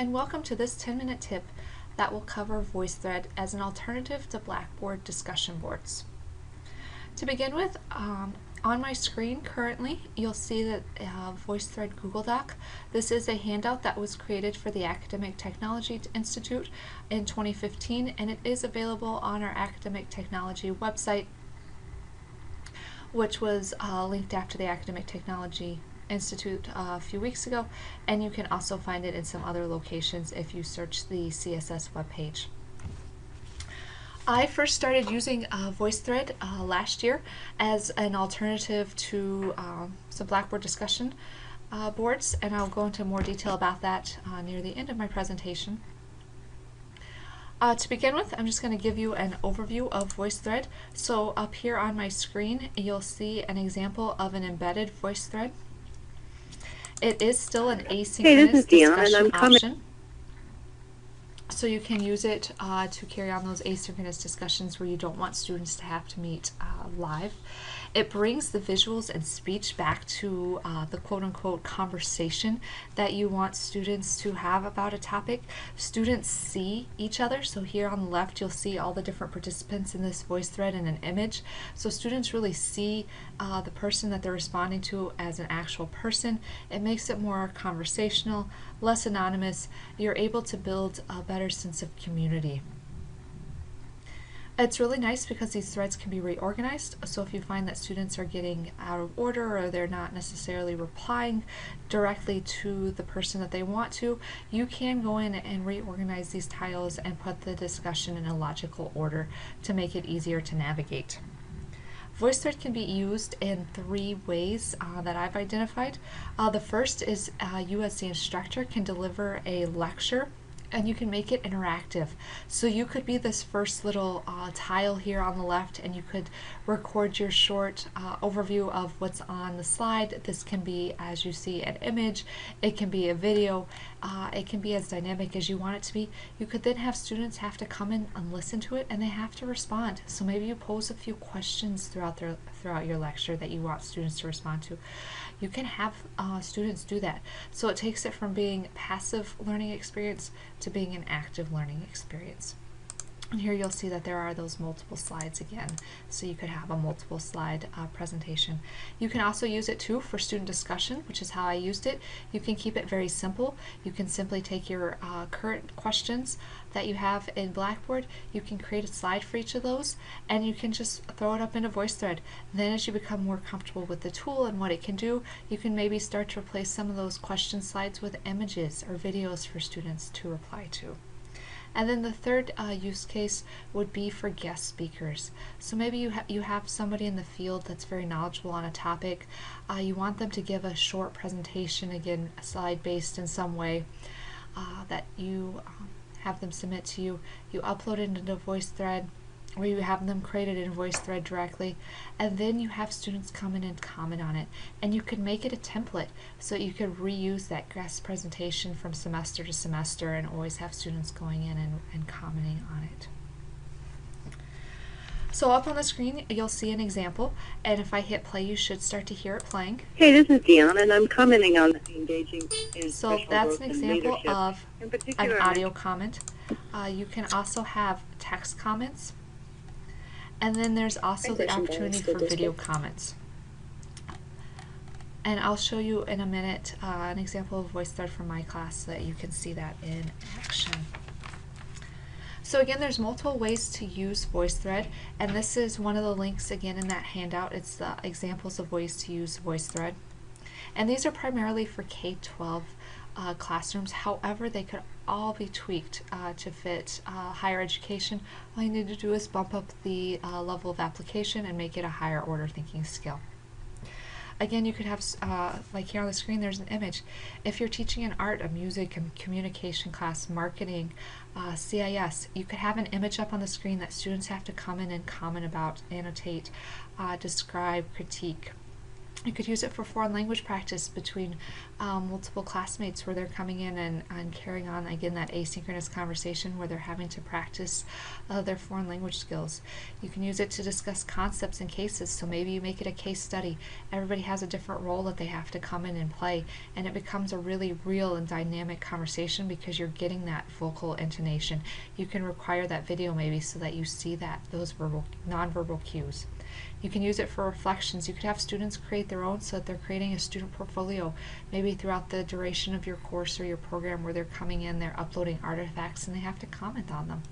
and welcome to this 10-minute tip that will cover VoiceThread as an alternative to Blackboard discussion boards. To begin with, on my screen currently, you'll see that VoiceThread Google Doc. This is a handout that was created for the Academic Technology Institute in 2015, and it is available on our Academic Technology website, which was linked after the Academic Technology Institute a few weeks ago, and you can also find it in some other locations if you search the CSS webpage. I first started using VoiceThread last year as an alternative to some Blackboard discussion boards, and I'll go into more detail about that near the end of my presentation. To begin with, I'm just going to give you an overview of VoiceThread. So up here on my screen, you'll see an example of an embedded VoiceThread. It is still an asynchronous discussion option, so you can use it to carry on those asynchronous discussions where you don't want students to have to meet live. It brings the visuals and speech back to the quote-unquote conversation that you want students to have about a topic. Students see each other, so here on the left you'll see all the different participants in this VoiceThread in an image. So students really see the person that they're responding to as an actual person. It makes it more conversational, less anonymous. You're able to build a better sense of community. It's really nice because these threads can be reorganized, so if you find that students are getting out of order or they're not necessarily replying directly to the person that they want to, you can go in and reorganize these tiles and put the discussion in a logical order to make it easier to navigate. VoiceThread can be used in three ways that I've identified. The first is you as the instructor can deliver a lecture, and you can make it interactive. So you could be this first little tile here on the left, and you could record your short overview of what's on the slide. This can be, as you see, an image. It can be a video. It can be as dynamic as you want it to be. You could then have students have to come in and listen to it, and they have to respond. So maybe you pose a few questions throughout your lecture that you want students to respond to. You can have students do that. So it takes it from being a passive learning experience to being an active learning experience. And here you'll see that there are those multiple slides again, so you could have a multiple slide presentation. You can also use it too for student discussion, which is how I used it. You can keep it very simple. You can simply take your current questions that you have in Blackboard, you can create a slide for each of those, and you can just throw it up into VoiceThread. Then as you become more comfortable with the tool and what it can do, you can maybe start to replace some of those question slides with images or videos for students to reply to. And then the third use case would be for guest speakers. So maybe you have somebody in the field that's very knowledgeable on a topic. You want them to give a short presentation, again slide based in some way, that you have them submit to you. You upload it into VoiceThread, or you have them created in VoiceThread directly, and then you have students come in and comment on it. And you can make it a template so you could reuse that guest presentation from semester to semester and always have students going in and commenting on it. So up on the screen you'll see an example, and if I hit play you should start to hear it playing. Hey, this is Dion, and I'm commenting on engaging in So that's an example of an audio comment. You can also have text comments, and then there's also the opportunity for video comments. And I'll show you in a minute an example of VoiceThread from my class so that you can see that in action. So again, there's multiple ways to use VoiceThread, and this is one of the links again in that handout. It's the examples of ways to use VoiceThread. And these are primarily for K-12 classrooms. However, they could all be tweaked to fit higher education. All you need to do is bump up the level of application and make it a higher order thinking skill. Again, you could have, like here on the screen, there's an image. If you're teaching an art, a music, and communication class, marketing, CIS, you could have an image up on the screen that students have to come in and comment about, annotate, describe, critique. You could use it for foreign language practice between multiple classmates where they're coming in and carrying on, again, that asynchronous conversation where they're having to practice their foreign language skills. You can use it to discuss concepts and cases, so maybe you make it a case study. Everybody has a different role that they have to come in and play, and it becomes a really real and dynamic conversation because you're getting that vocal intonation. You can require that video maybe so that you see those nonverbal cues. You can use it for reflections. You could have students create their own so that they're creating a student portfolio, maybe throughout the duration of your course or your program where they're coming in, they're uploading artifacts, and they have to comment on them.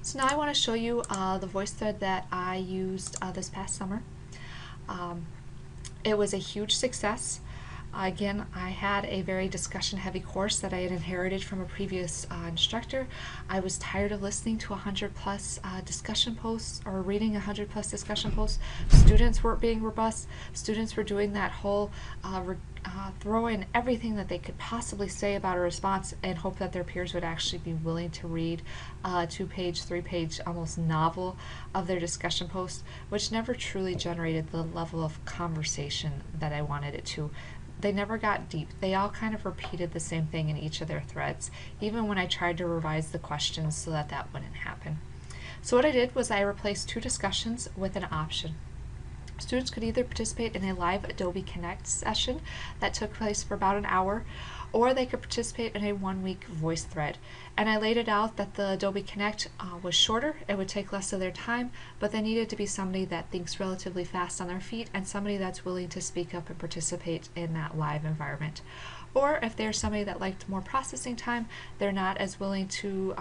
So now I want to show you the VoiceThread that I used this past summer. It was a huge success. Again, I had a very discussion-heavy course that I had inherited from a previous instructor. I was tired of listening to 100+ discussion posts or reading 100+ discussion posts. Students weren't being robust. Students were doing that whole throw in everything that they could possibly say about a response and hope that their peers would actually be willing to read a 2-page, 3-page, almost novel of their discussion post, which never truly generated the level of conversation that I wanted it to. They never got deep. They all kind of repeated the same thing in each of their threads, even when I tried to revise the questions so that that wouldn't happen. So what I did was I replaced 2 discussions with an option. Students could either participate in a live Adobe Connect session that took place for about an hour, or they could participate in a 1-week VoiceThread. And I laid it out that the Adobe Connect was shorter, it would take less of their time, but they needed to be somebody that thinks relatively fast on their feet and somebody that's willing to speak up and participate in that live environment. Or if they're somebody that liked more processing time, they're not as willing to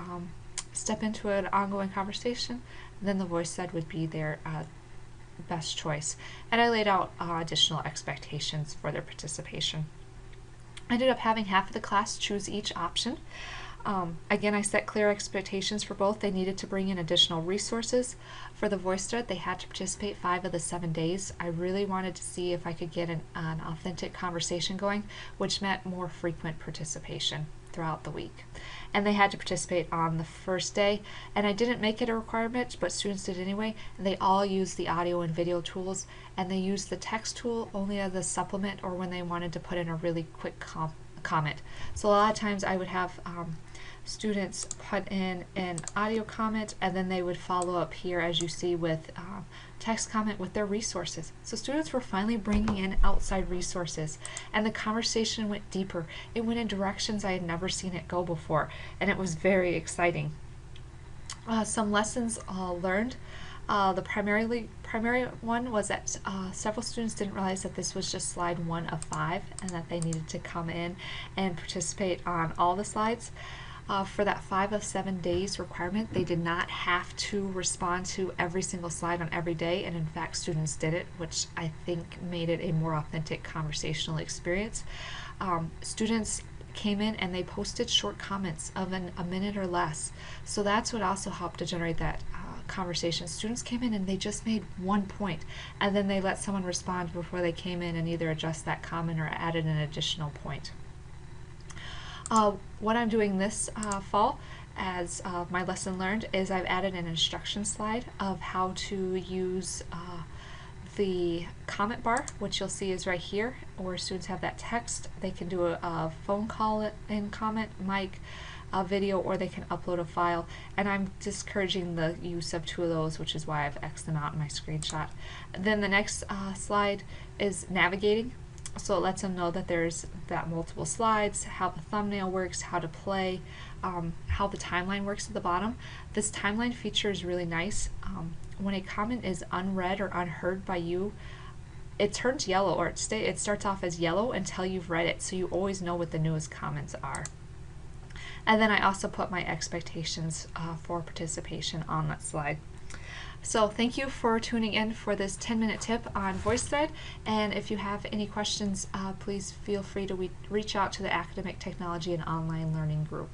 step into an ongoing conversation, then the VoiceThread would be their best choice. And I laid out additional expectations for their participation. I ended up having half of the class choose each option. Again, I set clear expectations for both. They needed to bring in additional resources. For the VoiceThread, they had to participate 5 of the 7 days. I really wanted to see if I could get an authentic conversation going, which meant more frequent participation throughout the week. And they had to participate on the first day, and I didn't make it a requirement, but students did anyway, and they all used the audio and video tools, and they used the text tool only as a supplement or when they wanted to put in a really quick comment. So a lot of times I would have students put in an audio comment, and then they would follow up here, as you see, with text comment with their resources. So students were finally bringing in outside resources, and the conversation went deeper. It went in directions I had never seen it go before, and it was very exciting. Some lessons learned. The primary one was that several students didn't realize that this was just slide 1 of 5 and that they needed to come in and participate on all the slides. For that 5 of 7 days requirement, they did not have to respond to every single slide on every day, and in fact students did it, which I think made it a more authentic conversational experience. Students came in and they posted short comments of a minute or less, so that's what also helped to generate that conversation. Students came in and they just made 1 point, and then they let someone respond before they came in and either adjust that comment or added an additional point. What I'm doing this fall as my lesson learned is I've added an instruction slide of how to use the comment bar, which you'll see is right here, where students have that text. They can do a phone call in comment, mic, a video, or they can upload a file, and I'm discouraging the use of 2 of those, which is why I've X'd them out in my screenshot. Then the next slide is navigating. So it lets them know that there's multiple slides, how the thumbnail works, how to play, how the timeline works at the bottom. This timeline feature is really nice. When a comment is unread or unheard by you, it turns yellow, or it starts off as yellow until you've read it, so you always know what the newest comments are. And then I also put my expectations for participation on that slide. So thank you for tuning in for this 10-minute tip on VoiceThread, and if you have any questions, please feel free to reach out to the Academic Technology and Online Learning group.